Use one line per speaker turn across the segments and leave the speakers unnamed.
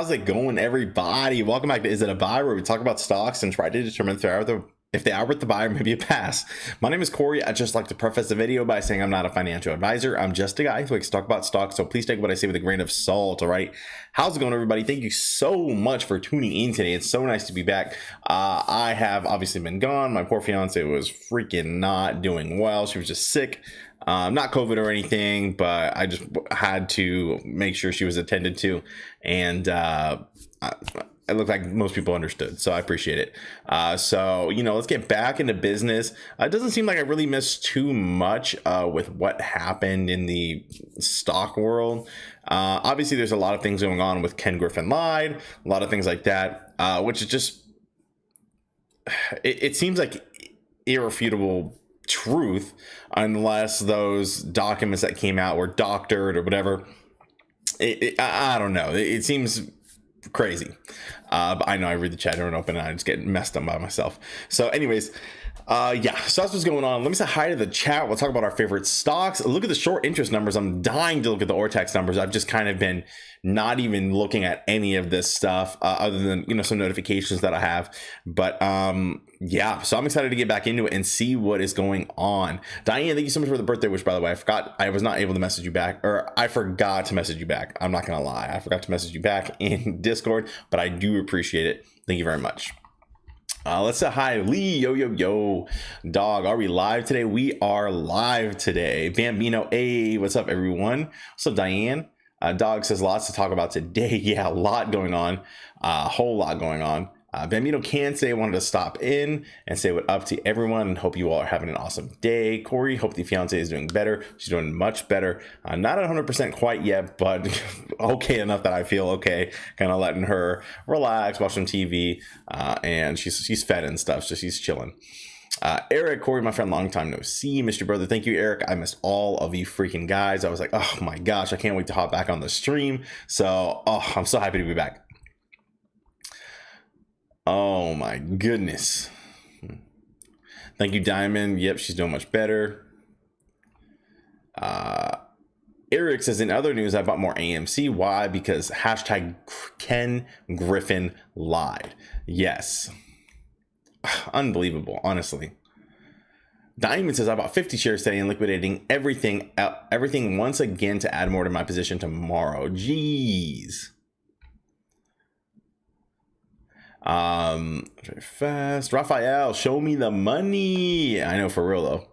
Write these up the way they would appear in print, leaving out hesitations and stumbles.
how's it going, everybody? Welcome back to Is It a Buy, where we talk about stocks and try to determine if they are worth the buy or maybe a pass. My name is Corey. I'd just like to preface the video by saying I'm not a financial advisor. I'm just a guy who likes to talk about stocks, so please take what I say with a grain of salt, all right? How's it going, everybody? Thank you so much for tuning in today. It's so nice to be back. I have obviously been gone. My poor fiance was freaking not doing well. She was just sick. Not COVID or anything, but I just had to make sure she was attended to, and it looked like most people understood, so I appreciate it. So, let's get back into business. It doesn't seem like I really missed too much with what happened in the stock world. Obviously, there's a lot of things going on with Ken Griffin lied, a lot of things like that, which is just, it seems like irrefutable truth unless those documents that came out were doctored or whatever. I don't know. It seems crazy. But I know I read the chat and open and I just get messed up by myself. So anyways, so that's what's going on. Let me say hi to the chat. We'll talk about our favorite stocks. Look at the short interest numbers. I'm dying to look at the Ortex numbers. I've just kind of been not even looking at any of this stuff other than, some notifications that I have. But yeah, so I'm excited to get back into it and see what is going on. Diane, thank you so much for the birthday wish, by the way. I was not able to message you back, or I forgot to message you back. I'm not going to lie. I forgot to message you back in Discord, but I do appreciate it. Thank you very much. Let's say hi, Lee. Yo. Dog, are we live today? We are live today. Bambino, hey, what's up, everyone? What's up, Diane? Dog says lots to talk about today. Yeah, a lot going on. A whole lot going on. Bambino can say I wanted to stop in and say what up to everyone and hope you all are having an awesome day. Corey, hope the fiance is doing better. She's doing much better. Not 100% quite yet, but okay enough that I feel okay. Kind of letting her relax, watch some TV, and she's fed and stuff, so she's chilling. Eric, Corey, my friend, long time no see. Mr. Brother, thank you, Eric. I missed all of you freaking guys. I was like, oh my gosh, I can't wait to hop back on the stream. So, I'm so happy to be back. Oh my goodness. Thank you, Diamond. Yep, she's doing much better. Eric says, in other news, I bought more AMC. Why? Because hashtag Ken Griffin lied. Yes. Unbelievable, honestly. Diamond says, I bought 50 shares today and liquidating everything once again to add more to my position tomorrow. Jeez. Very fast. Raphael, show me the money. I know, for real though.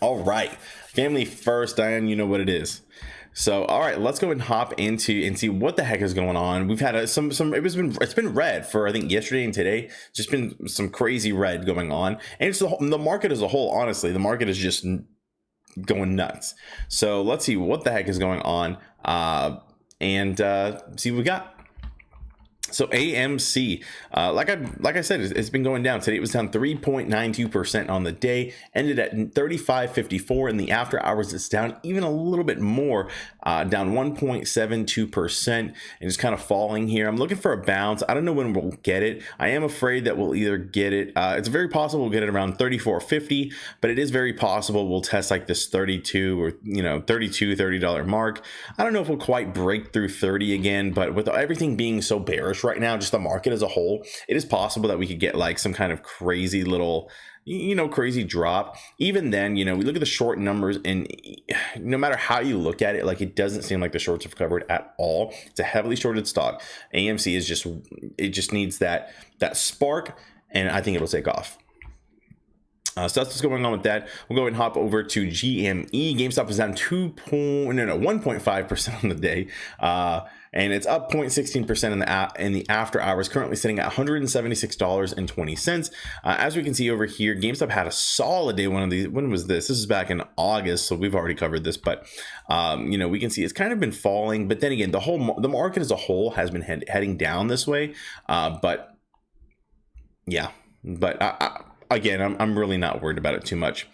All right, family first, Diane, you know what it is. So, all right, let's go and hop into and see what the heck is going on. We've had it's been red for, I think, yesterday and today. Just been some crazy red going on, and it's the market as a whole. Honestly, the market is just going nuts. So let's see what the heck is going on, and see what we got. So AMC, like I said, it's been going down. Today it was down 3.92% on the day, ended at 35.54 in the after hours. It's down even a little bit more, down 1.72%, and just kind of falling here. I'm looking for a bounce. I don't know when we'll get it. I am afraid that we'll either get it. It's very possible we'll get it around 34.50, but it is very possible we'll test like this 32 or $30 mark. I don't know if we'll quite break through 30 again, but with everything being so bearish right now, just the market as a whole, it is possible that we could get like some kind of crazy little, crazy drop. Even then, we look at the short numbers, and no matter how you look at it, like, it doesn't seem like the shorts have covered at all. It's a heavily shorted stock. AMC is just needs that spark, and I think it'll take off. So that's what's going on with that. We'll go ahead and hop over to GME. GameStop is down 1.5% on the day. And it's up 0.16% in the after hours, currently sitting at $176.20. As we can see over here, GameStop had a solid day. When was this? This is back in August, so we've already covered this. But we can see it's kind of been falling. But then again, the market as a whole has been heading down this way. But yeah, again, I'm really not worried about it too much.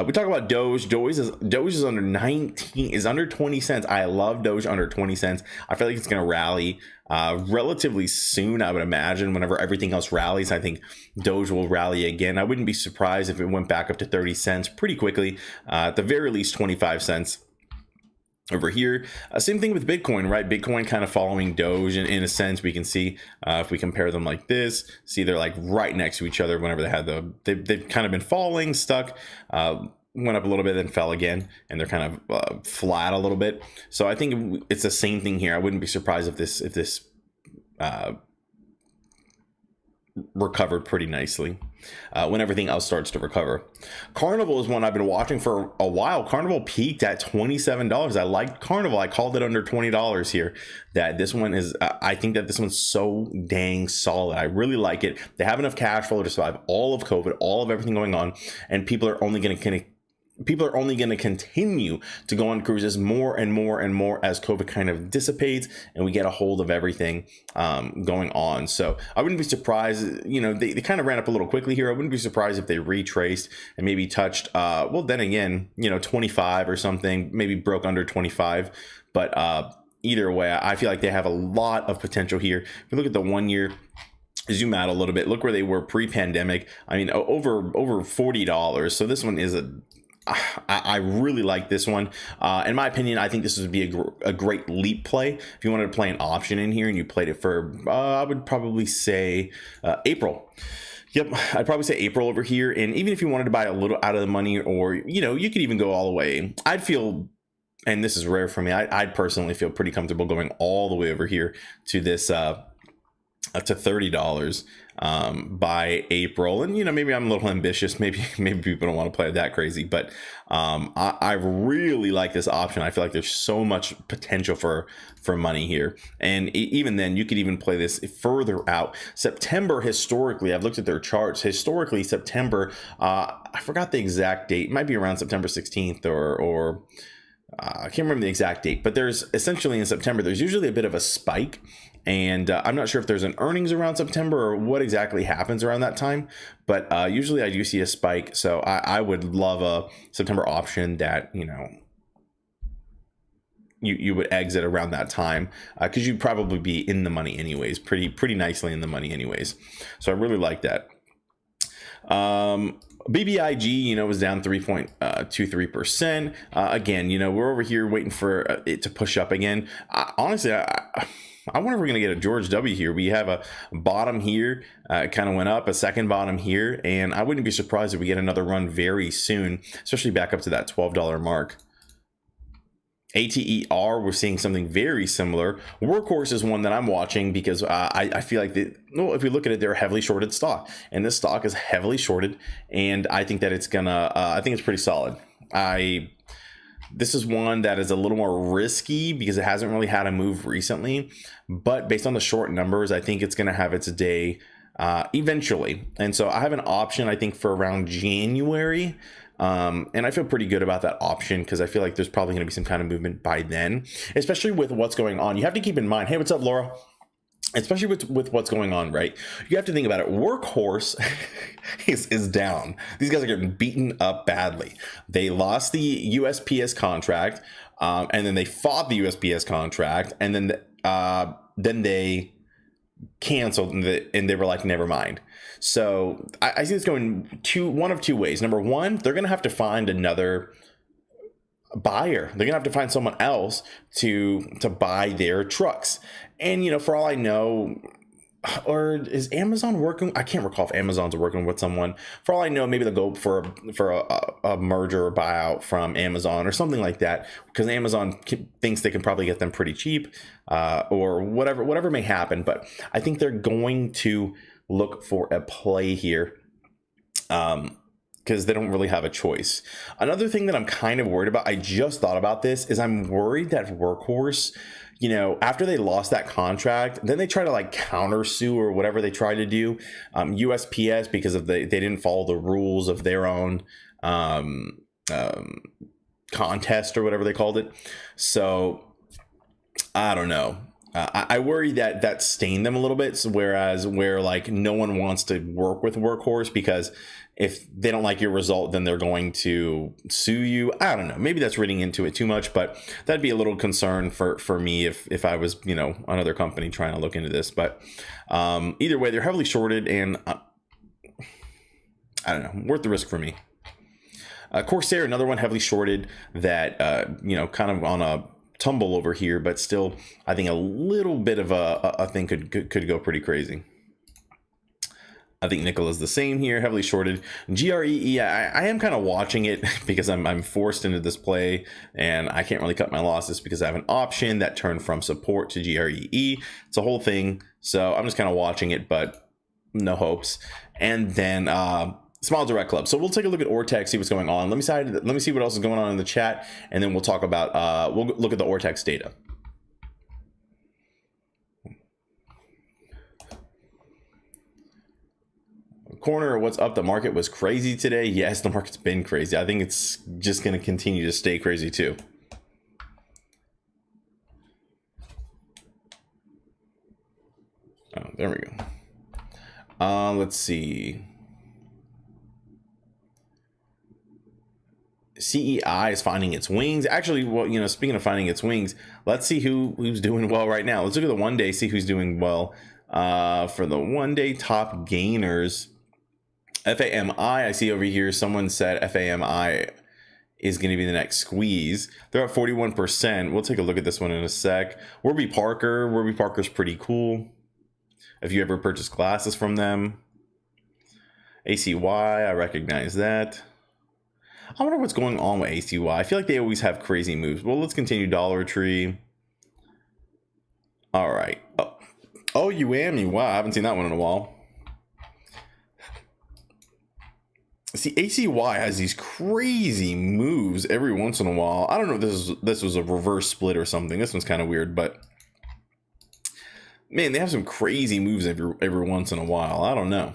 We talk about Doge. Doge is under 20 cents. I love Doge under 20 cents. I feel like it's going to rally relatively soon. I would imagine whenever everything else rallies, I think Doge will rally again. I wouldn't be surprised if it went back up to 30 cents pretty quickly. At the very least, 25 cents. over here. Same thing with Bitcoin, right? Bitcoin kind of following Doge in a sense. We can see if we compare them like this, see they're like right next to each other whenever they had they've kind of been falling, stuck, went up a little bit, then fell again, and they're kind of flat a little bit. So I think it's the same thing here. I wouldn't be surprised if this recovered pretty nicely when everything else starts to recover. Carnival is one I've been watching for a while. Carnival peaked at $27. I liked Carnival. I called it under $20 here. That this one is, I think that this one's so dang solid. I really like it. They have enough cash flow to survive all of COVID, all of everything going on, and people are only going to continue to go on cruises more and more and more as COVID kind of dissipates and we get a hold of everything going on. So I wouldn't be surprised, they kind of ran up a little quickly here. I wouldn't be surprised if they retraced and maybe touched, well, then again, 25 or something, maybe broke under 25. But either way, I feel like they have a lot of potential here. If you look at the 1 year, zoom out a little bit, look where they were pre-pandemic. I mean, over $40. So this one is I really like this one. In my opinion, I think this would be a great leap play. If you wanted to play an option in here and you played it for, I would probably say April. Yep, I'd probably say April over here. And even if you wanted to buy a little out of the money, or, you could even go all the way. I'd feel, and this is rare for me, I'd personally feel pretty comfortable going all the way over here to this, to $30 by April. And maybe I'm a little ambitious, maybe people don't want to play it that crazy, but I really like this option. I feel like there's so much potential for money here. And even then, you could even play this further out. September, historically, I've looked at their charts. Historically, September, I forgot the exact date. It might be around September 16th or I can't remember the exact date, but there's essentially in September, there's usually a bit of a spike. And I'm not sure if there's an earnings around September or what exactly happens around that time, but usually I do see a spike. So I would love a September option that, you would exit around that time because you'd probably be in the money anyways, pretty nicely in the money anyways. So I really like that. BBIG, was down 3.23%. Again, we're over here waiting for it to push up again. Honestly, I wonder if we're going to get a George W here. We have a bottom here, kind of went up, a second bottom here, and I wouldn't be surprised if we get another run very soon, especially back up to that $12 mark. ATER, we're seeing something very similar. Workhorse is one that I'm watching because I feel like if we look at it, they're a heavily shorted stock, and this stock is heavily shorted, and I think that it's gonna, I think it's pretty solid. This is one that is a little more risky because it hasn't really had a move recently, but based on the short numbers, I think it's going to have its day eventually. And so I have an option, I think, for around January. And I feel pretty good about that option because I feel like there's probably going to be some kind of movement by then, especially with what's going on. You have to keep in mind, hey, what's up, Laura? Especially with what's going on, right? You have to think about it. Workhorse is down. These guys are getting beaten up badly. They lost the USPS contract, and then they fought the USPS contract, and then they canceled, and they were like, never mind. So I see this going one of two ways. Number one, they're going to have to find another buyer. They're gonna have to find someone else to buy their trucks. And for all I know, or is Amazon working? I can't recall if Amazon's working with someone. For all I know, maybe they'll go for a merger or buyout from Amazon or something like that, because Amazon thinks they can probably get them pretty cheap, or whatever may happen. But I think they're going to look for a play here. Because they don't really have a choice. Another thing that I'm kind of worried about, I just thought about this, is I'm worried that Workhorse, after they lost that contract, then they try to like countersue or whatever they try to do, USPS, because of they didn't follow the rules of their own contest or whatever they called it. So I don't know. I worry that stained them a little bit. So where like no one wants to work with Workhorse because if they don't like your result, then they're going to sue you. I don't know. Maybe that's reading into it too much, but that'd be a little concern for me if I was, another company trying to look into this. But either way, they're heavily shorted, and I don't know, worth the risk for me. Corsair, another one heavily shorted that, kind of on a tumble over here, but still, I think a little bit of a thing could go pretty crazy. I think nickel is the same here, heavily shorted. GREE, I am kind of watching it because I'm forced into this play, and I can't really cut my losses because I have an option that turned from support to GREE. It's a whole thing, so I'm just kind of watching it, but no hopes. And then Small Direct Club. So we'll take a look at Ortex, see what's going on. Let me see what else is going on in the chat, and then we'll talk about we'll look at the Ortex data. Corner, what's up? The market was crazy today. Yes, the market's been crazy. I think it's just going to continue to stay crazy too. Oh, there we go. Let's see. CEI is finding its wings. Actually, well, you know, speaking of finding its wings, let's see who's doing well right now. Let's look at the 1 day, see who's doing well. For the 1 day top gainers, FAMI, I see over here, someone said FAMI is going to be the next squeeze. They're at 41%. We'll take a look at this one in a sec. Warby Parker's pretty cool. If you ever purchased glasses from them. ACY, I recognize that. I wonder what's going on with ACY. I feel like they always have crazy moves. Well, let's continue. Dollar Tree. All right. Oh, UAMI. Wow, I haven't seen that one in a while. See, ACY has these crazy moves every once in a while. I don't know if this was a reverse split or something. This one's kind of weird, but man, they have some crazy moves every once in a while. I don't know.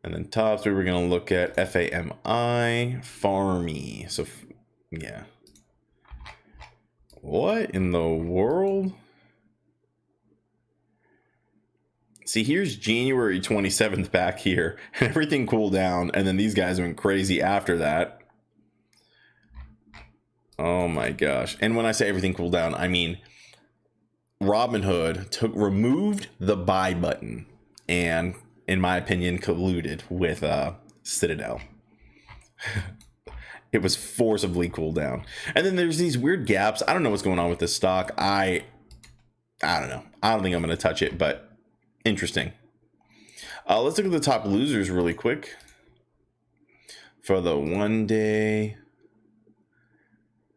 And then tops, we were going to look at FAMI, Farmy. So, yeah. What in the world? See, here's January 27th back here, and everything cooled down, and then these guys went crazy after that. Oh my gosh. And when I say everything cooled down, I mean Robinhood removed the buy button and, in my opinion, colluded with Citadel. It was forcibly cooled down. And then there's these weird gaps. I don't know what's going on with this stock. I don't know. I don't think I'm going to touch it, but interesting. Let's look at the top losers really quick. For the 1 day.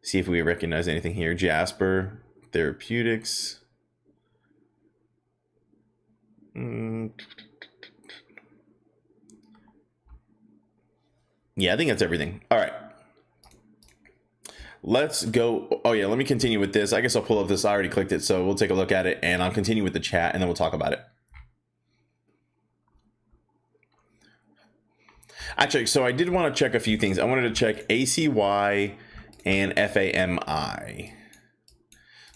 See if we recognize anything here. Jasper Therapeutics. Yeah, I think that's everything. All right. Let's go. Oh yeah, let me continue with this. I guess I'll pull up this. I already clicked it, so we'll take a look at it, and I'll continue with the chat, and then we'll talk about it. Actually, so I did want to check a few things. I wanted to check ACY and FAMI.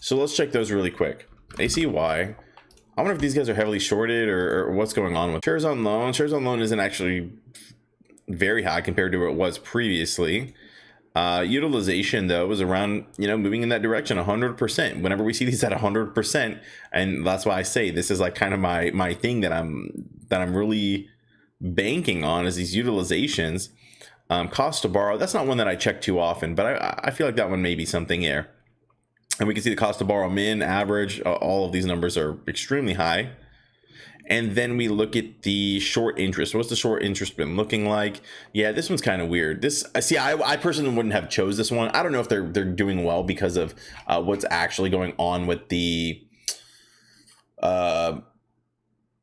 So let's check those really quick. ACY. I wonder if these guys are heavily shorted or what's going on with shares on loan. Shares on loan isn't actually very high compared to what it was previously. Utilization though was around, you know, moving in that direction 100%. Whenever we see these at 100%, and that's why I say this is like kind of my thing that I'm really banking on is these utilizations. Cost to borrow, that's not one that I check too often, but I feel like that one may be something here. And we can see the cost to borrow min, average, all of these numbers are extremely high. And then we look at the short interest. What's the short interest been looking like? Yeah, this one's kind of weird. I personally wouldn't have chose this one. I don't know if they're doing well because of what's actually going on with the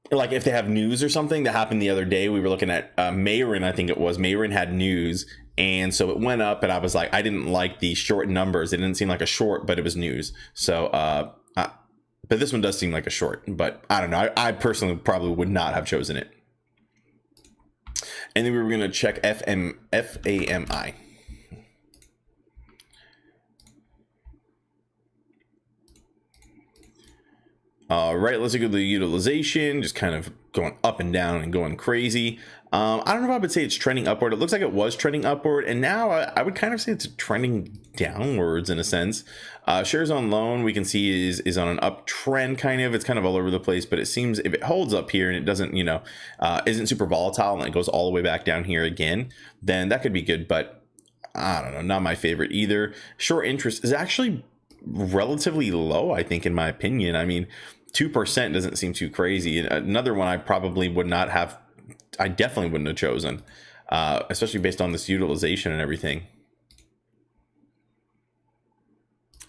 like if they have news or something that happened the other day. We were looking at Mayrin, I think it was. Mayrin had news, and so it went up, and I was like, I didn't like the short numbers. It didn't seem like a short, but it was news. So but this one does seem like a short, but I don't know. I personally probably would not have chosen it. And then we were going to check FAMI. All right, let's look at the utilization, just kind of going up and down and going crazy. I don't know if I would say it's trending upward. It looks like it was trending upward, and now I would kind of say it's trending downwards in a sense. Shares on loan, we can see is on an uptrend kind of. It's kind of all over the place, but it seems if it holds up here and it doesn't, you know, isn't super volatile and it goes all the way back down here again, then that could be good. But I don't know, not my favorite either. Short interest is actually relatively low, I think, in my opinion. I mean, 2% doesn't seem too crazy. Another one I probably would not have, I definitely wouldn't have chosen, especially based on this utilization and everything.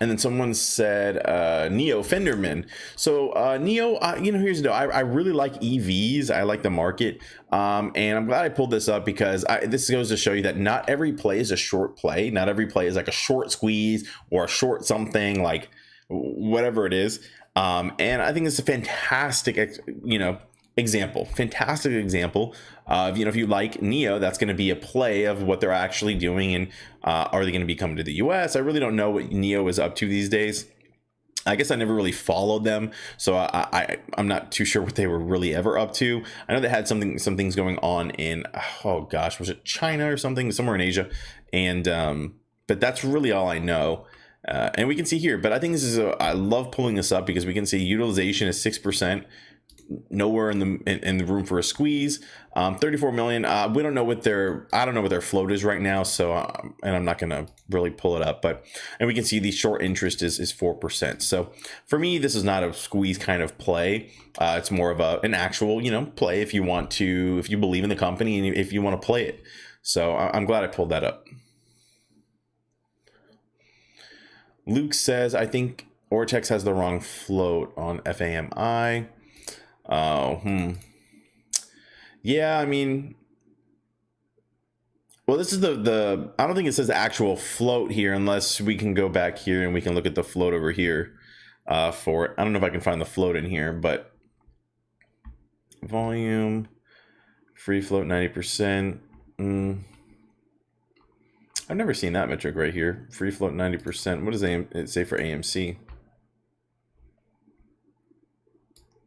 And then someone said Neo Fenderman. So Neo, here's the deal. I really like EVs. I like the market, and I'm glad I pulled this up because this goes to show you that not every play is a short play. Not every play is like a short squeeze or a short something, like whatever it is. And I think it's a fantastic, fantastic example of, if you like Neo, that's going to be a play of what they're actually doing. And are they going to be coming to the US? I really don't know what Neo is up to these days. I guess I never really followed them, so I'm not too sure what they were really ever up to. I know they had some things going on in, oh gosh, was it China or something, somewhere in Asia, and but that's really all I know. And we can see here, but I think this is I love pulling this up because we can see utilization is 6%. Nowhere in the room for a squeeze. 34 million. We don't know what I don't know what their float is right now. So, and I'm not going to really pull it up, and we can see the short interest is 4%. So for me, this is not a squeeze kind of play. It's more of an actual, play if you believe in the company and if you want to play it. So I'm glad I pulled that up. Luke says, I think Ortex has the wrong float on FAMI. Yeah, I mean, well, this is the I don't think it says the actual float here, unless we can go back here and we can look at the float over here for it. I don't know if I can find the float in here, but volume, free float 90%. I've never seen that metric right here. Free float 90%. What does it say for AMC?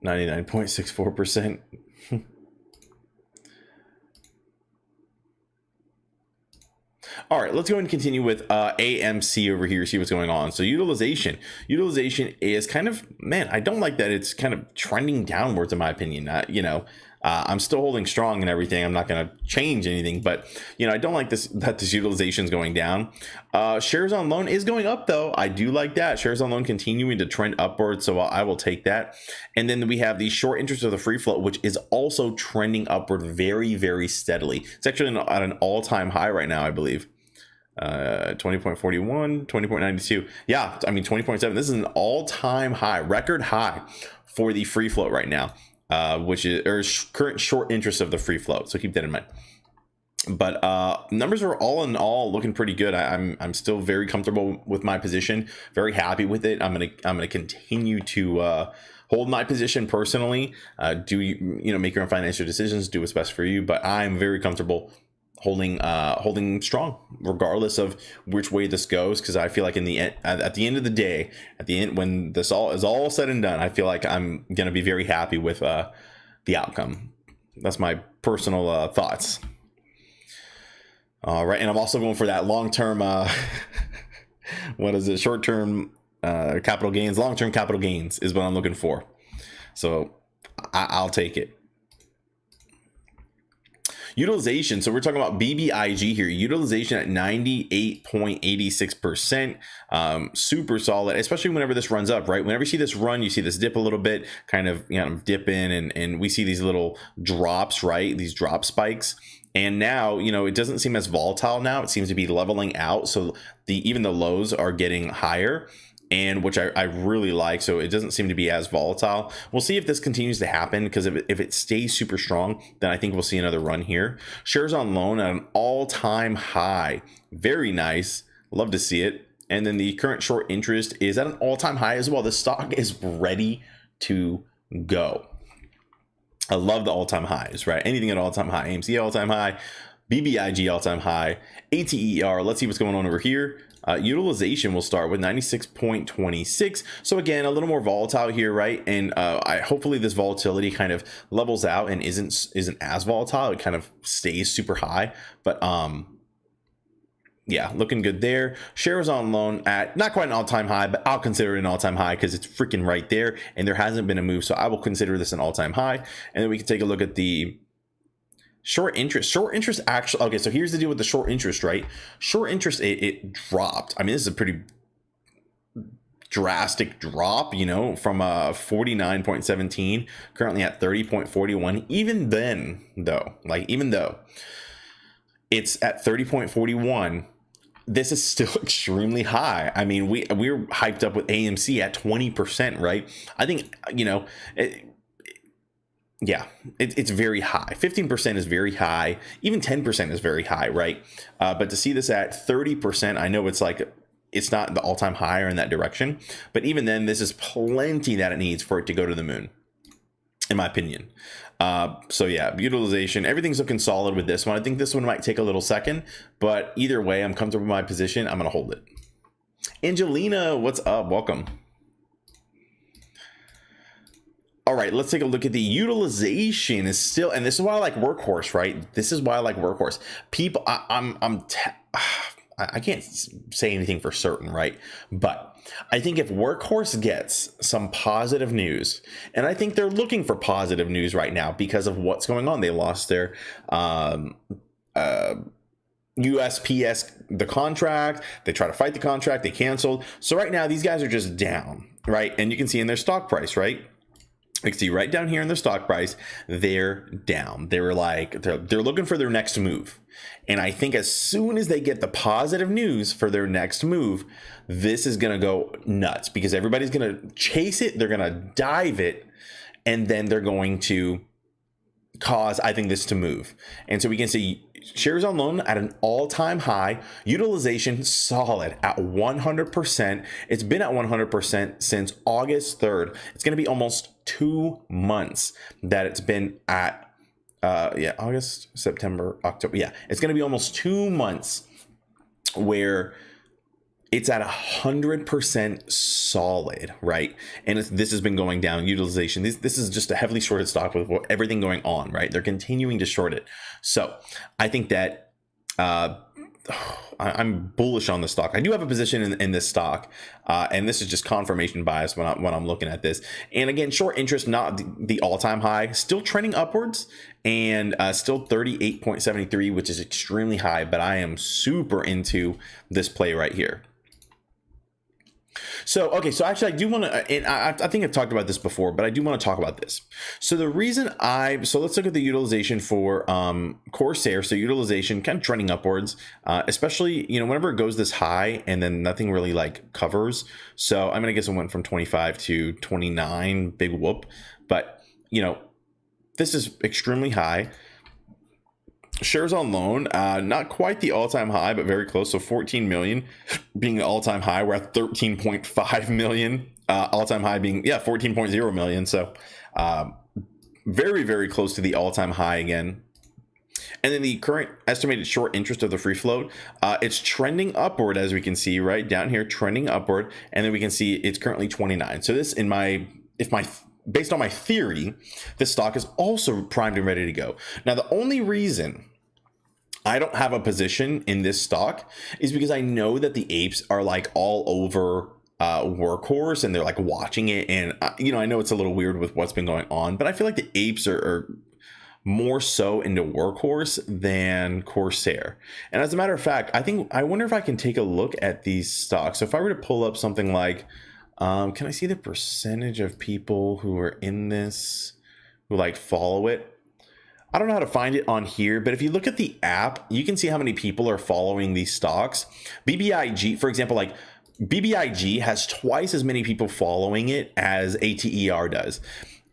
99.64%. All right, let's go and continue with AMC over here, see what's going on. So utilization is kind of, man, I don't like that it's kind of trending downwards in my opinion. I'm still holding strong and everything. I'm not going to change anything, but I don't like that this utilization is going down. Shares on loan is going up though. I do like that. Shares on loan continuing to trend upwards, so I will take that. And then we have the short interest of the free float, which is also trending upward very, very steadily. It's actually at an all-time high right now, I believe. 20.41, 20.92. Yeah, I mean 20.7. This is an all-time high, record high for the free float right now. Which is current short interest of the free float. So keep that in mind. But numbers are all in all looking pretty good. I'm still very comfortable with my position. Very happy with it. I'm gonna continue to hold my position personally. Make your own financial decisions. Do what's best for you. But I'm very comfortable holding strong regardless of which way this goes, because I feel like at the end of the day, when this all is all said and done, I feel like I'm gonna be very happy with the outcome. That's my personal thoughts. All right, and I'm also going for that long-term what is it, short-term capital gains, long-term capital gains is what I'm looking for, so I'll take it. Utilization. So we're talking about BBIG here. Utilization at 98.86%. Super solid, especially whenever this runs up, right? Whenever you see this run, you see this dip a little bit, kind of dip in, and we see these little drops, right? These drop spikes. And now, it doesn't seem as volatile now. It seems to be leveling out. So even the lows are getting higher, and which I really like. So it doesn't seem to be as volatile. We'll see if this continues to happen, because if it stays super strong, then I think we'll see another run here. Shares on loan at an all-time high. Very nice. Love to see it. And then the current short interest is at an all-time high as well. The stock is ready to go. I love the all-time highs, right? Anything at all-time high. AMC all-time high. BBIG all-time high. ATER. Let's see what's going on over here. Utilization will start with 96.26. So again, a little more volatile here, right? And hopefully this volatility kind of levels out and isn't as volatile. It kind of stays super high, but yeah, looking good there. Shares on loan at not quite an all-time high, but I'll consider it an all-time high because it's freaking right there, and there hasn't been a move, so I will consider this an all-time high. And then we can take a look at the Short interest actually, okay, so here's the deal with the short interest, right? Short interest, it dropped. I mean, this is a pretty drastic drop, you know, from 49.17 currently at 30.41. Even then though, like even though it's at 30.41, this is still extremely high. I mean, we're hyped up with AMC at 20%, right? I think, you know, it's very high. 15% is very high. Even 10% is very high, right? But to see this at 30%, I know it's not the all-time high or in that direction, but even then, this is plenty that it needs for it to go to the moon, in my opinion. So yeah, utilization, everything's looking solid with this one. I think this one might take a little second, but either way, I'm comfortable with my position. I'm going to hold it. Angelina, what's up? Welcome. All right, let's take a look at the utilization is still, and this is why I like Workhorse, right? This is why I like Workhorse. People, I can't say anything for certain, right? But I think if Workhorse gets some positive news, and I think they're looking for positive news right now because of what's going on. They lost their USPS, the contract. They try to fight the contract. They canceled. So right now, these guys are just down, right? And you can see in their stock price, right? You can see right down here in their stock price, they're down. They're looking for their next move. And I think as soon as they get the positive news for their next move, this is going to go nuts because everybody's going to chase it. They're going to dive it. And then they're going to cause, I think, this to move. And so we can see shares on loan at an all-time high, utilization solid at 100%. It's been at 100% since August 3rd. It's going to be almost 2 months that it's been at August, September, October. Yeah, it's going to be almost 2 months where it's at 100% solid, right? And this has been going down, utilization. This is just a heavily shorted stock with everything going on, right? They're continuing to short it. So I think that I'm bullish on the stock. I do have a position in this stock, and this is just confirmation bias when I'm looking at this. And again, short interest, not the all-time high, still trending upwards, and still 38.73, which is extremely high. But I am super into this play right here. So, okay, so actually I do want to, and I think I've talked about this before, but I do want to talk about this. So the reason so let's look at the utilization for Corsair. So utilization kind of trending upwards, especially, you know, whenever it goes this high and then nothing really like covers. So I'm going to guess it went from 25 to 29, big whoop. But, you know, this is extremely high. Shares on loan, not quite the all-time high, but very close. So 14 million being the all-time high. We're at 13.5 million. All-time high being 14.0 million. So very, very close to the all-time high again. And then the current estimated short interest of the free float, it's trending upward, as we can see right down here, trending upward. And then we can see it's currently 29. So this, based on my theory, this stock is also primed and ready to go. Now, the only reason I don't have a position in this stock is because I know that the apes are like all over Workhorse and they're like watching it. And, you know, I know it's a little weird with what's been going on, but I feel like the apes are more so into Workhorse than Corsair. And as a matter of fact, I wonder if I can take a look at these stocks. So if I were to pull up something like, can I see the percentage of people who are in this, who like follow it? I don't know how to find it on here, but if you look at the app, you can see how many people are following these stocks. BBIG, for example, like BBIG has twice as many people following it as ATER does.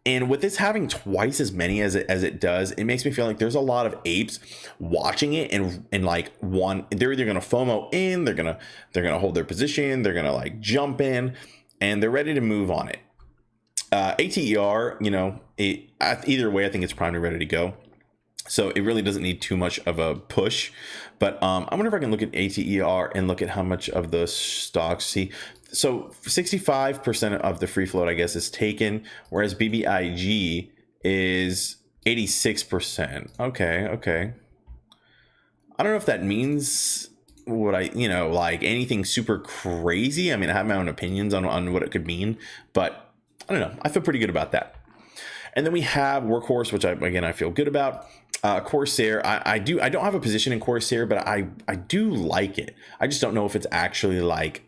And with this having twice as many as it does, it makes me feel like there's a lot of apes watching it and like they're either going to FOMO in, they're going to hold their position, they're going to like jump in, and they're ready to move on it. ATER, you know, either way, I think it's primed and ready to go. So it really doesn't need too much of a push. But I wonder if I can look at ATER and look at how much of the stocks see. So 65% of the free float, I guess, is taken, whereas BBIG is 86%. Okay. I don't know if that means like anything super crazy. I mean, I have my own opinions on what it could mean, but I don't know. I feel pretty good about that. And then we have Workhorse, which I feel good about. Corsair, I don't have a position in Corsair, but I do like it. I just don't know if it's actually like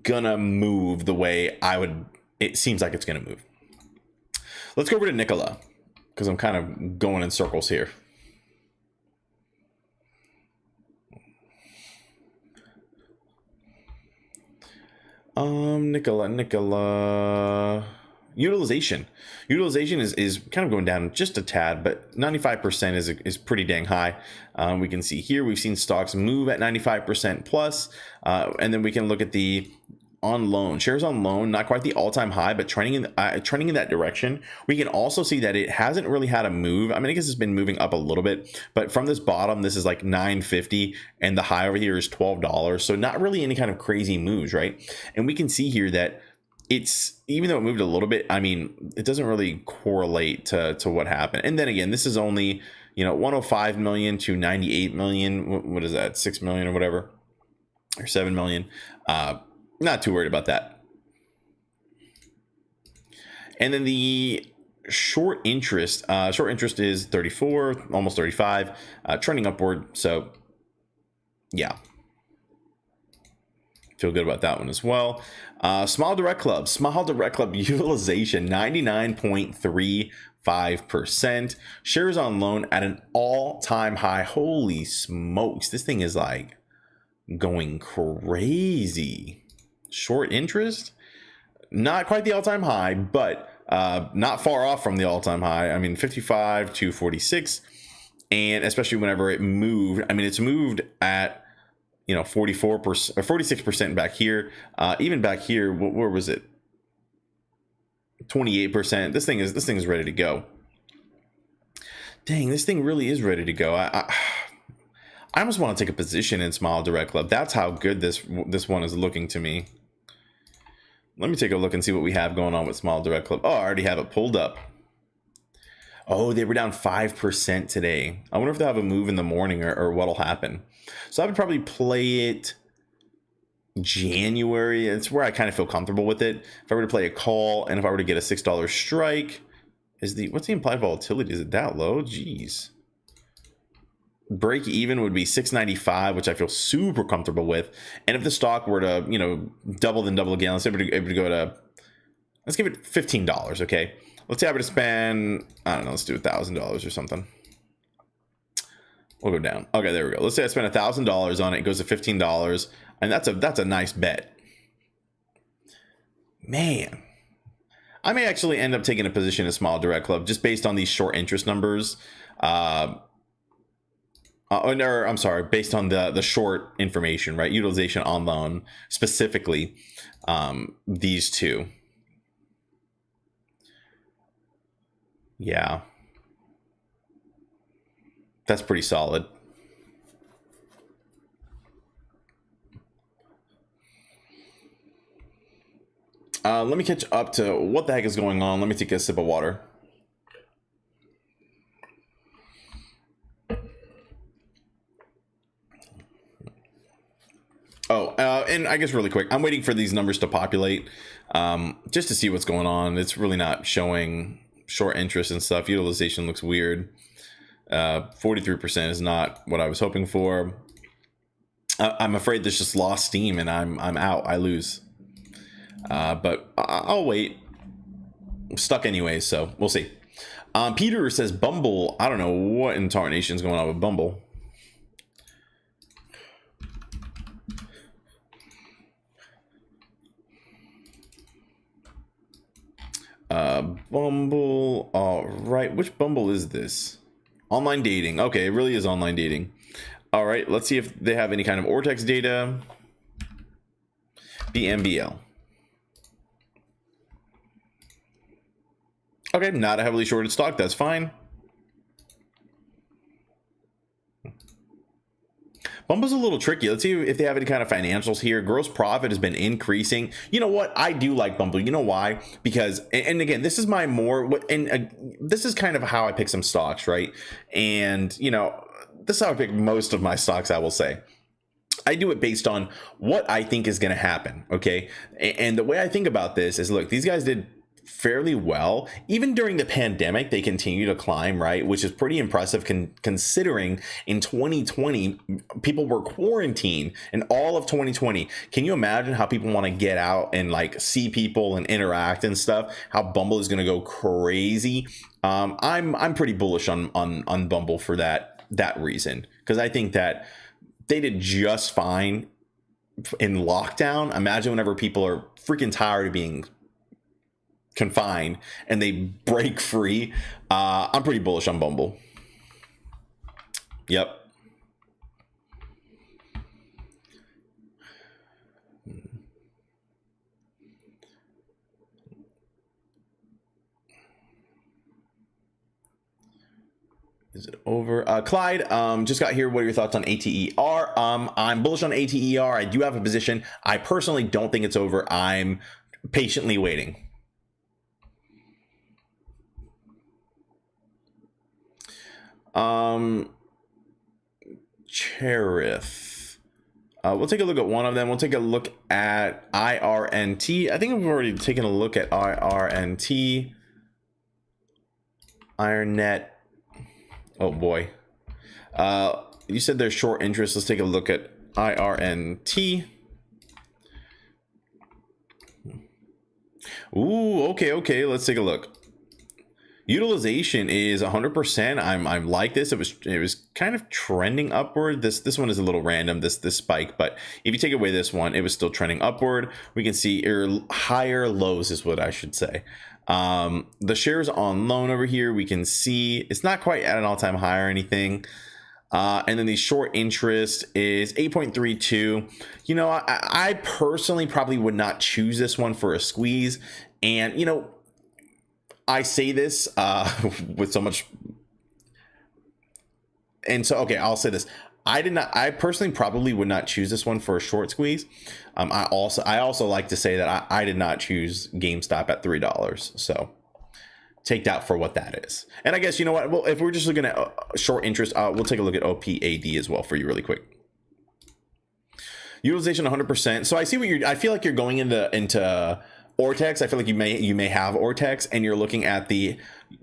gonna move the way it seems like it's gonna move. Let's go over to Nikola, because I'm kind of going in circles here. Nikola. Utilization is kind of going down just a tad, but 95% is pretty dang high. We can see here we've seen stocks move at 95% plus, and then we can look at the on loan shares on loan, not quite the all-time high, but trending in that direction. We can also see that it hasn't really had a move. I mean, I guess it's been moving up a little bit, but from this bottom, this is like $9.50, and the high over here is $12. So not really any kind of crazy moves, right? And we can see here that it's, even though it moved a little bit, I mean, it doesn't really correlate to what happened. And then again, this is only, 105 million to 98 million. What is that? 6 million or whatever, or 7 million. Not too worried about that. And then the short interest is 34, almost 35, trending upward. So yeah, feel good about that one as well. Small Direct Club utilization 99.35%. Shares on loan at an all-time high. Holy smokes, this thing is like going crazy. Short interest, not quite the all-time high, but not far off from the all-time high. I mean, 55 to 46, and especially whenever it moved, I mean, it's moved at 44% or 46% back here. Even back here, where was it? 28%. This thing is ready to go. Dang, this thing really is ready to go. I almost want to take a position in Small Direct Club. That's how good this one is looking to me. Let me take a look and see what we have going on with Small Direct Club. Oh, I already have it pulled up. Oh, they were down 5% today. I wonder if they'll have a move in the morning or what'll happen. So I would probably play it January. It's where I kind of feel comfortable with it. If I were to play a call, and if I were to get a $6 strike, what's the implied volatility? Is it that low? Jeez. Break even would be 695, which I feel super comfortable with. And if the stock were to, double again, let's say it would go to, let's give it $15. Okay. Let's say I were to spend, I don't know, let's do $1,000 or something. We'll go down. Okay, there we go. Let's say I spend $1,000 on it. It goes to $15, and that's a nice bet. Man, I may actually end up taking a position in Small Direct Club just based on these short interest numbers. I'm sorry, based on the short information, right? Utilization on loan, specifically these two. Yeah. That's pretty solid. Let me catch up to what the heck is going on. Let me take a sip of water. And I guess really quick, I'm waiting for these numbers to populate just to see what's going on. It's really not showing short interest and stuff. Utilization looks weird. 43% is not what I was hoping for. I'm afraid this just lost steam and I'm out. I lose. But I'll wait. I'm stuck anyway, so we'll see. Peter says Bumble. I don't know what in tarnation is going on with Bumble. Bumble. All right. Which Bumble is this? Online dating. Okay, it really is online dating. All right. Let's see if they have any kind of Ortex data. BMBL. Okay, not a heavily shorted stock. That's fine. Bumble's a little tricky. Let's see if they have any kind of financials here. Gross profit has been increasing. You know what? I do like Bumble. You know why? Because, and again, this is my this is kind of how I pick some stocks, right? And, this is how I pick most of my stocks, I will say. I do it based on what I think is going to happen, okay? And the way I think about this is, look, these guys did fairly well. Even during the pandemic, they continue to climb, right? Which is pretty impressive considering in 2020, people were quarantined and all of 2020. Can you imagine how people want to get out and like see people and interact and stuff? How Bumble is going to go crazy. I'm pretty bullish on Bumble for that reason, because I think that they did just fine in lockdown. Imagine whenever people are freaking tired of being confined and they break free. I'm pretty bullish on Bumble. Yep. Is it over? Clyde, just got here. What are your thoughts on ATER? I'm bullish on ATER. I do have a position. I personally don't think it's over. I'm patiently waiting. Cherith. We'll take a look at one of them. We'll take a look at IRNT. I think we've already taken a look at IRNT. IronNet. Oh boy. You said there's short interest. Let's take a look at IRNT. Ooh, okay. Let's take a look. Utilization is 100%. I'm like this. It was kind of trending upward. This one is a little random, this spike, but if you take away this one, it was still trending upward. We can see higher lows is what I should say. The shares on loan over here, we can see it's not quite at an all-time high or anything. And then the short interest is 8.32. You know, I personally probably would not choose this one for a squeeze. And, you know, I say this with so much. And so, okay, I'll say this. I personally probably would not choose this one for a short squeeze. I also like to say that I did not choose GameStop at $3. So take that for what that is. And I guess, you know what? Well, if we're just looking at short interest, we'll take a look at OPAD as well for you really quick. Utilization 100%. So I see what I feel like you're going into Ortex. I feel like you may have Ortex, and you're looking at the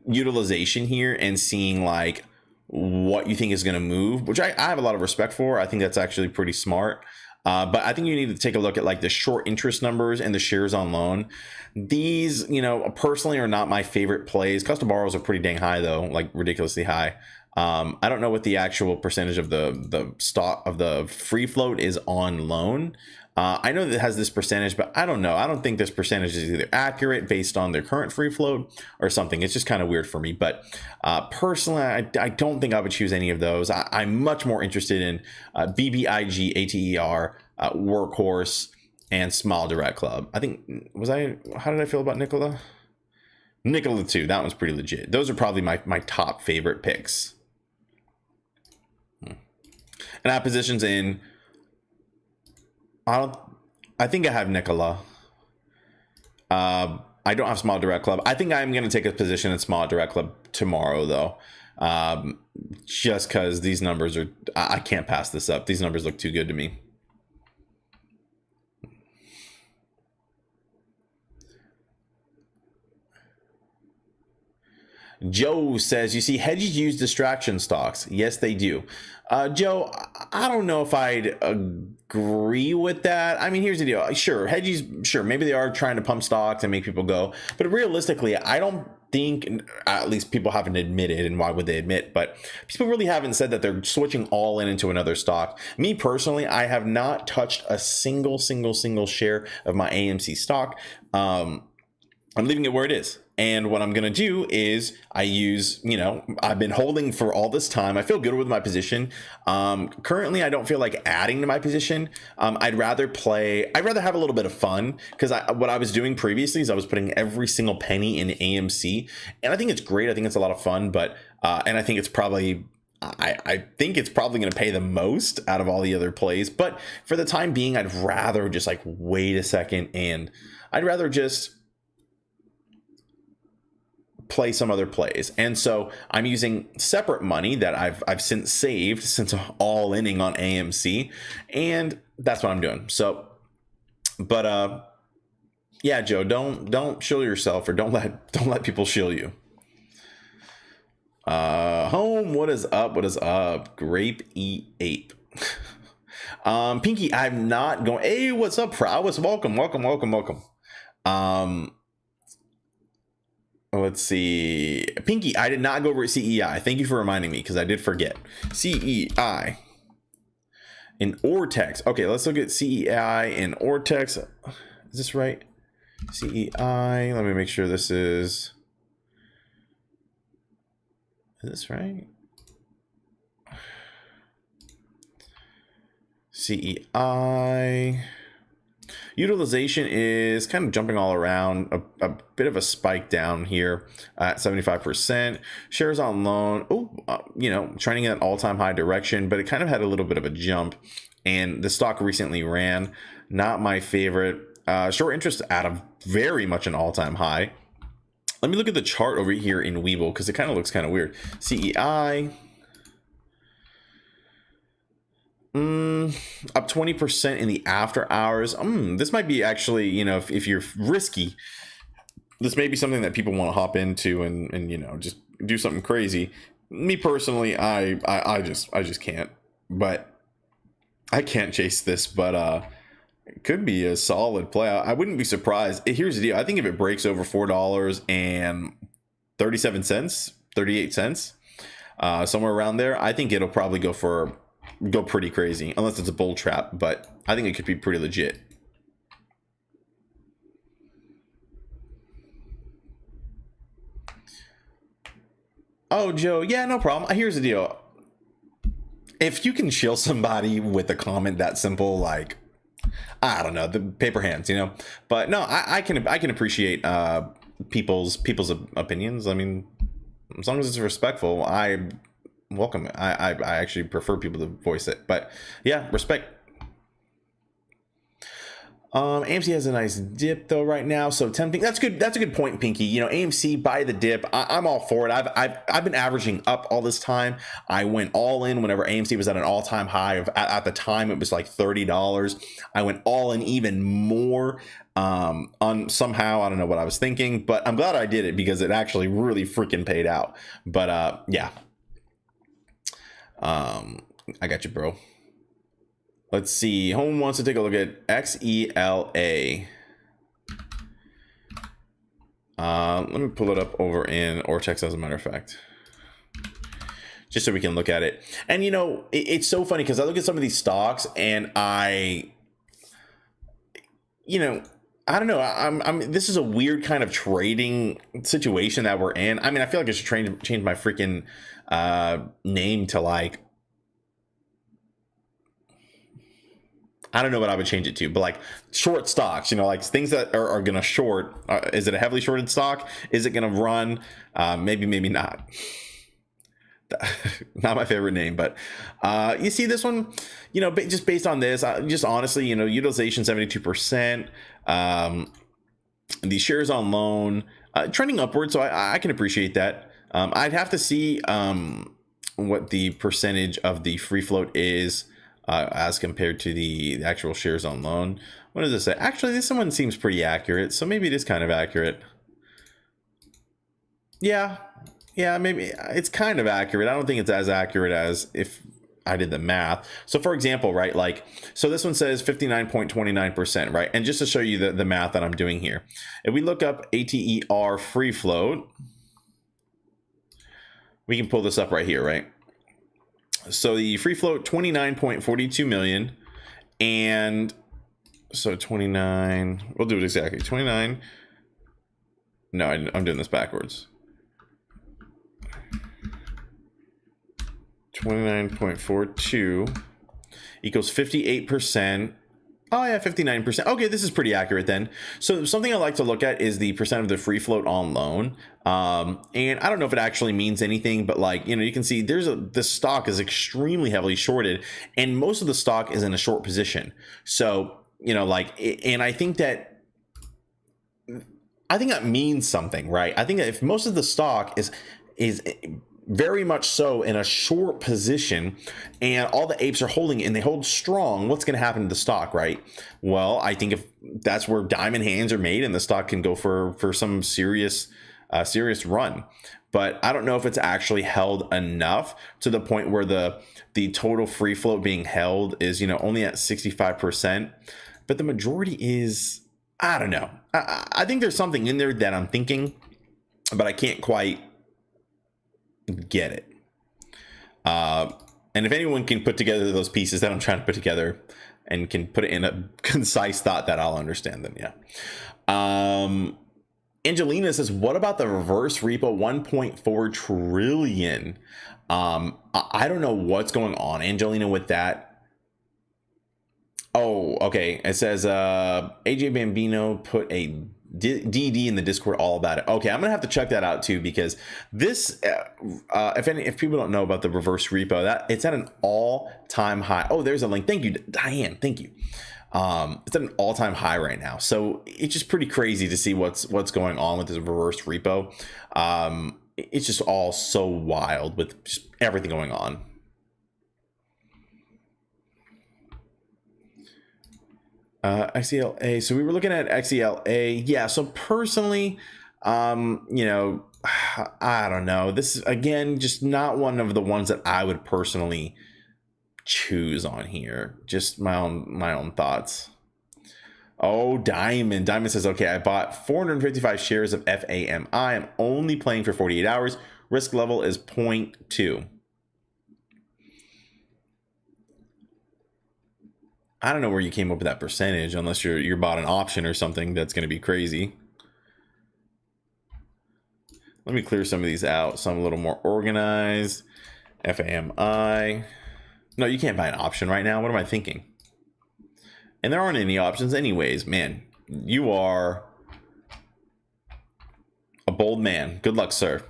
utilization here and seeing like what you think is going to move, which I have a lot of respect for. I think that's actually pretty smart. But I think you need to take a look at like the short interest numbers and the shares on loan. These, you know, personally are not my favorite plays. Cost of borrows are pretty dang high though, like ridiculously high. I don't know what the actual percentage of the stock of the free float is on loan. I know that it has this percentage, but I don't know. I don't think this percentage is either accurate based on their current free float or something. It's just kind of weird for me. But personally, I don't think I would choose any of those. I'm much more interested in BBIG, ATER, Workhorse, and Small Direct Club. I think, how did I feel about Nikola? Nikola too. That one's pretty legit. Those are probably my top favorite picks. And I have positions in... I think I have Nikola. I don't have Small Direct Club. I think I'm going to take a position in Small Direct Club tomorrow, though. Just because these numbers are... I can't pass this up. These numbers look too good to me. Joe says, you see, hedges use distraction stocks. Yes, they do. Joe, I don't know if I'd agree with that. I mean, here's the deal. Sure, hedges, sure, maybe they are trying to pump stocks and make people go. But realistically, I don't think, at least people haven't admitted, and why would they admit, but people really haven't said that they're switching all into another stock. Me personally, I have not touched a single share of my AMC stock. I'm leaving it where it is. And what I'm going to do is I use, you know, I've been holding for all this time. I feel good with my position. Currently, I don't feel like adding to my position. I'd rather have a little bit of fun, because what I was doing previously is I was putting every single penny in AMC. And I think it's great. I think it's a lot of fun. But and I think it's probably... I think it's probably going to pay the most out of all the other plays. But for the time being, I'd rather just like wait a second, and I'd rather just play some other plays. And so I'm using separate money that I've since saved since all inning on AMC, and that's what I'm doing. So, but Yeah, Joe, don't shill yourself, or don't let people shill you. Home, what is up? What is up? Grape eat ape. Pinky, I'm not going. Hey, what's up, Prowess? Welcome. Um, let's see. Pinky, I did not go over CEI. Thank you for reminding me, because I did forget. CEI in Ortex. Okay, let's look at CEI in Ortex. Is this right? CEI. Let me make sure this is. Is this right? CEI. Utilization is kind of jumping all around, a bit of a spike down here at 75%. Shares on loan, trending in an all-time high direction, but it kind of had a little bit of a jump, and the stock recently ran. Not my favorite. Short interest at a very much an all-time high. Let me look at the chart over here in Webull, because it kind of looks kind of weird. CEI. Up 20% in the after hours. This might be actually, if you're risky, this may be something that people want to hop into and just do something crazy. Me personally, I just can't. But I can't chase this, but it could be a solid play. I wouldn't be surprised. Here's the deal. I think if it breaks over $4.37, 38 cents, somewhere around there, I think it'll probably go pretty crazy, unless it's a bull trap, but I think it could be pretty legit. Oh, Joe, yeah, no problem. Here's the deal. If you can shill somebody with a comment that simple, like, I don't know, the paper hands, but no, I can appreciate people's opinions. I mean, as long as it's respectful, I welcome it. I actually prefer people to voice it, but yeah, respect. AMC has a nice dip though right now, so tempting. That's good. That's a good point, Pinky. AMC, buy the dip. I'm all for it. I've been averaging up all this time. I went all in whenever AMC was at an all-time high of, at the time it was like $30. I went all in even more. On somehow, I don't know what I was thinking, but I'm glad I did it, because it actually really freaking paid out. But yeah. I got you, bro. Let's see. Home wants to take a look at XELA. Let me pull it up over in Ortex, as a matter of fact, just so we can look at it. And it's so funny, because I look at some of these stocks and I don't know. This is a weird kind of trading situation that we're in. I mean, I feel like I should change my freaking name to, like, I don't know what I would change it to, but like short stocks, like things that are going to short. Is it a heavily shorted stock? Is it going to run? Maybe not. Not my favorite name, but you see this one, just based on this, just honestly, utilization 72%. The shares on loan trending upward, so I can appreciate that. I'd have to see what the percentage of the free float is as compared to the actual shares on loan. What does it say? Actually, this one seems pretty accurate, so maybe it is kind of accurate. Yeah, maybe it's kind of accurate. I don't think it's as accurate as if I did the math. So for example, right, like, so this one says 59.29%, right? And just to show you the math that I'm doing here, if we look up ATER free float, we can pull this up right here, right? So the free float, 29.42 million, and so 29, we'll do it exactly, 29, no, I'm doing this backwards. 29.42 equals 58%. Oh yeah, 59%. Okay, this is pretty accurate then. So something I like to look at is the percent of the free float on loan. And I don't know if it actually means anything, but like, you can see this stock is extremely heavily shorted, and most of the stock is in a short position. So, and I think that means something, right? I think that if most of the stock is very much so in a short position, and all the apes are holding it and they hold strong, what's going to happen to the stock, right? Well, I think if that's where diamond hands are made, and the stock can go for some serious run. But I don't know if it's actually held enough to the point where the total free float being held is, only at 65%, but the majority is, I don't know. I think there's something in there that I'm thinking, but I can't quite get it. And if anyone can put together those pieces that I'm trying to put together and can put it in a concise thought that I'll understand, then yeah. Angelina says, what about the reverse repo 1.4 trillion? I don't know what's going on, Angelina, with that. Oh, okay. It says AJ Bambino put a DD in the Discord all about it. Okay, I'm gonna have to check that out too, because this if people don't know about the reverse repo, that it's at an all-time high. Oh, there's a link. Thank you, Diane. Thank you. It's at an all-time high right now, so it's just pretty crazy to see what's going on with this reverse repo. It's just all so wild with just everything going on. XELA. So we were looking at XELA. Yeah. So personally, I don't know. This is, again, just not one of the ones that I would personally choose on here. Just my own thoughts. Oh, Diamond says, okay, I bought 455 shares of FAMI. I'm only playing for 48 hours. Risk level is 0.2. I don't know where you came up with that percentage, unless you're bought an option or something that's going to be crazy. Let me clear some of these out, so I'm a little more organized. FAMI. No, you can't buy an option right now. What am I thinking? And there aren't any options anyways. Man, you are a bold man. Good luck, sir.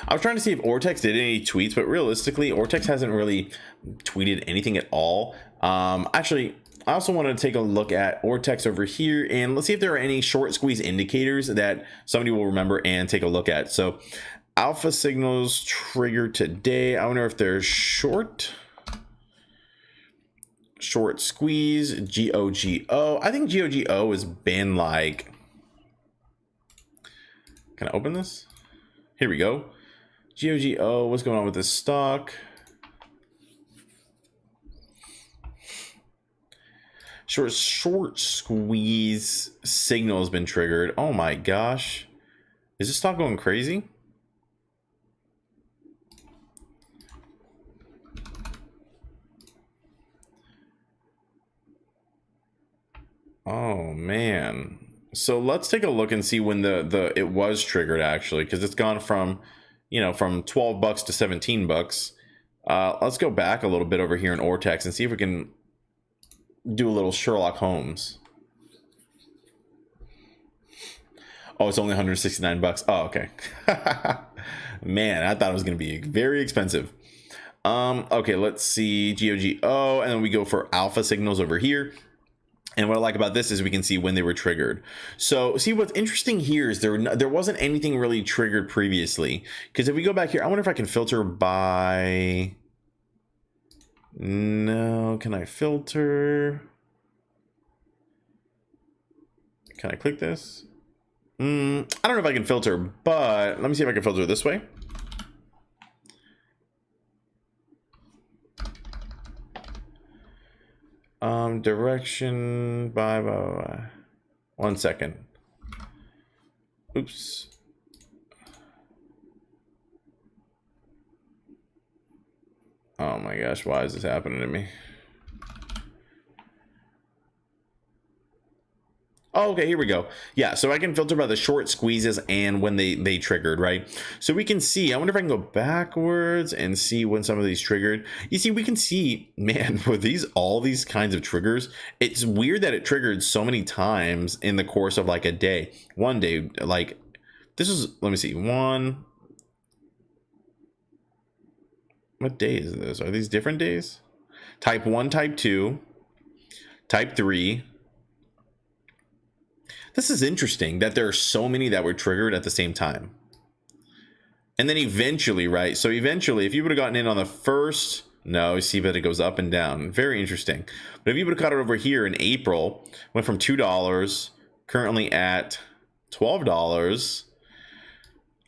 I was trying to see if Ortex did any tweets, but realistically, Ortex hasn't really tweeted anything at all. Actually, I also wanted to take a look at Ortex over here, and let's see if there are any short squeeze indicators that somebody will remember and take a look at. So alpha signals triggered today. I wonder if there's short squeeze, GOGO. I think GOGO has been like, can I open this? Here we go. GOGO, what's going on with this stock? Short squeeze signal has been triggered. Oh my gosh. Is this stock going crazy? Oh man. So let's take a look and see when it was triggered, actually, because it's gone from, from $12 to $17. Let's go back a little bit over here in Ortex and see if we can do a little Sherlock Holmes. Oh, it's only $169. Oh, okay. Man, I thought it was going to be very expensive. Okay, let's see GOGO, and then we go for alpha signals over here. And what I like about this is we can see when they were triggered. So see, what's interesting here is there wasn't anything really triggered previously. Because if we go back here, I wonder if I can filter by... No, can I filter? Can I click this? I don't know if I can filter, but let me see if I can filter this way. Direction by 1 second. Oops. Oh my gosh, why is this happening to me? Oh, okay, here we go. Yeah, so I can filter by the short squeezes and when they triggered, right? So we can see, I wonder if I can go backwards and see when some of these triggered. You see, we can see, man, with all these kinds of triggers, it's weird that it triggered so many times in the course of like a day. One day, like, this is, let me see, what day is this? Are these different days? Type 1, type 2, type 3. This is interesting that there are so many that were triggered at the same time. And then eventually, right? So eventually, if you would have gotten in on the first, no, you see that it goes up and down. Very interesting. But if you would have caught it over here in April, went from $2, currently at $12.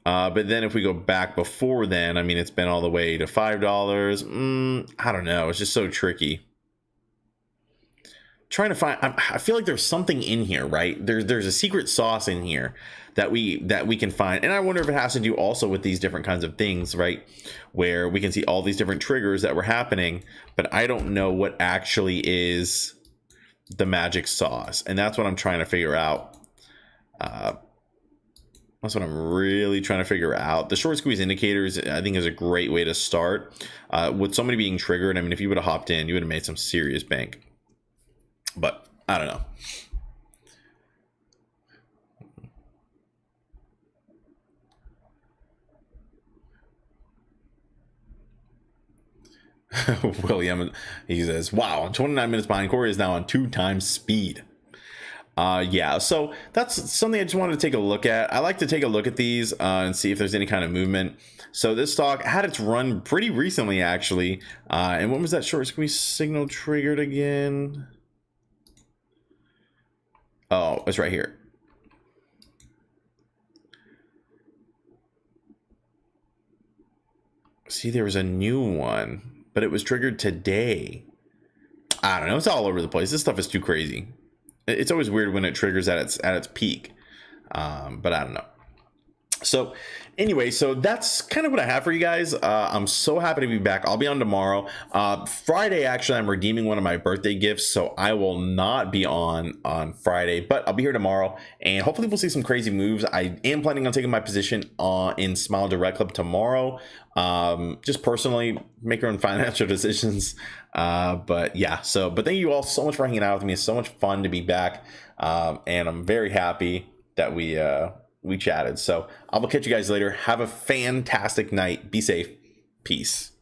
But then if we go back before then, I mean, it's been all the way to $5. I don't know. It's just so tricky. Trying to find, I feel like there's something in here, right? There's a secret sauce in here that we can find, and I wonder if it has to do also with these different kinds of things, right? Where we can see all these different triggers that were happening, but I don't know what actually is the magic sauce, and that's what I'm trying to figure out. That's what I'm really trying to figure out. The short squeeze indicators, I think, is a great way to start. With somebody being triggered, I mean, if you would have hopped in, you would have made some serious bank. But I don't know. William, he says, wow, I'm 29 minutes behind. Corey is now on 2 times speed. Yeah, so that's something I just wanted to take a look at. I like to take a look at these and see if there's any kind of movement. So this stock had its run pretty recently, actually. And when was that short squeeze signal triggered again? Oh, it's right here. See, there was a new one, but it was triggered today. I don't know. It's all over the place. This stuff is too crazy. It's always weird when it triggers at its peak. But I don't know. So anyway, so that's kind of what I have for you guys. I'm so happy to be back. I'll be on tomorrow. Friday, actually, I'm redeeming one of my birthday gifts, so I will not be on Friday, but I'll be here tomorrow, and hopefully we'll see some crazy moves. I am planning on taking my position in Smile Direct Club tomorrow. Just personally make your own financial decisions. But yeah, but thank you all so much for hanging out with me. It's so much fun to be back. And I'm very happy that we chatted. So I will catch you guys later. Have a fantastic night. Be safe. Peace.